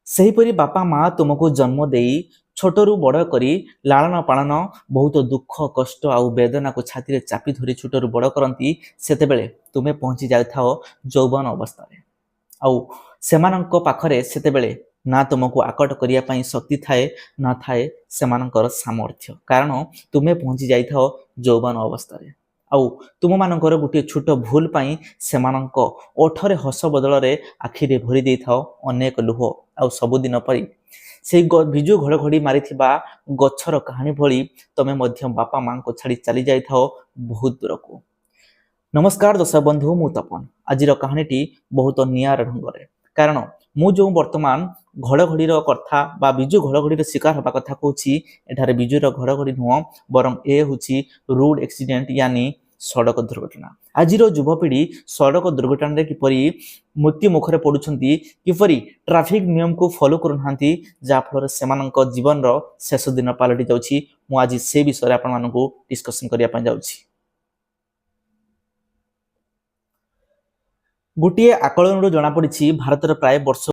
ସେହିପରି ବାପା ମା ତୁମକୁ ଜନ୍ମ ଦେଇ ଛୋଟରୁ ବଡ଼ କରି ଲାଳନ ପାଳନ ବହୁତ ଦୁଃଖ କଷ୍ଟ ଆଉ ବେଦନାକୁ ଛାତିରେ ଚାପି ଧରି ଛୋଟରୁ ବଡ଼ କରନ୍ତି। ସେତେବେଳେ ତୁମେ ପହଞ୍ଚି ଯାଇଥାଅ ଯୌବନ ଅବସ୍ଥାରେ। ଆଉ ସେମାନଙ୍କ ପାଖରେ ସେତେବେଳେ ନା ତୁମକୁ ଆକଟ କରିବା ପାଇଁ ଶକ୍ତି ଥାଏ ନା ଥାଏ ସେମାନଙ୍କର ସାମର୍ଥ୍ୟ, କାରଣ ତୁମେ ପହଞ୍ଚି ଯାଇଥାଅ ଯୌବନ ଅବସ୍ଥାରେ। ଆଉ ତୁମମାନଙ୍କର ଗୋଟିଏ ଛୋଟ ଭୁଲ ପାଇଁ ସେମାନଙ୍କ ଓଠରେ ହସ ବଦଳରେ ଆଖିରେ ଭରି ଦେଇଥାଅ ଅନେକ ଲୁହ। ଆଉ ସବୁଦିନ ପରି ସେଇ ବିଜୁ ଘଡ଼ଘଡ଼ି ମାରିଥିବା ଗଛର କାହାଣୀ ଭଳି ତମେ ମଧ୍ୟ ବାପା ମାଙ୍କୁ ଛାଡ଼ି ଚାଲି ଯାଇଥାଅ ବହୁତ ଦୂରକୁ। ନମସ୍କାର ଦର୍ଶକ ବନ୍ଧୁ, ମୁଁ ତପନ। ଆଜିର କାହାଣୀଟି ବହୁତ ନିଆରା ଢଙ୍ଗରେ, କାରଣ ମୁଁ ଯେଉଁ ବର୍ତ୍ତମାନ ଘଡ଼ଘଡ଼ିର କଥା ବା ବିଜୁ ଘଡ଼ଘଡ଼ିର ଶିକାର ହେବା କଥା କହୁଛି, ଏଠାରେ ବିଜୁର ଘଡ଼ଘଡ଼ି ନୁହଁ, ବରଂ ଏ ହେଉଛି ରୋଡ ଆକ୍ସିଡେଣ୍ଟ, यानी ସଡ଼କ ଦୁର୍ଘଟଣା। ଆଜିର ଯୁବପିଢ଼ି ସଡ଼କ ଦୁର୍ଘଟଣାରେ କିପରି ମୃତ୍ୟୁ ମୁଖରେ ପଡ଼ୁଛନ୍ତି, କିପରି ଟ୍ରାଫିକ ନିୟମକୁ ଫଲୋ କରୁନାହାନ୍ତି, ଯାହାଫଳରେ ସେମାନଙ୍କ ଜୀବନର ଶେଷ ଦିନ ପାଲଟି ଯାଉଛି। ମୁଁ ଆଜି ସେ ବିଷୟରେ ଆପଣମାନଙ୍କୁ ଡିସ୍କସନ କରିବା ପାଇଁ ଯାଉଛି। ଗୋଟିଏ ଆକଳନରୁ ଜଣାପଡ଼ିଛି ଭାରତରେ ପ୍ରାୟ ବର୍ଷ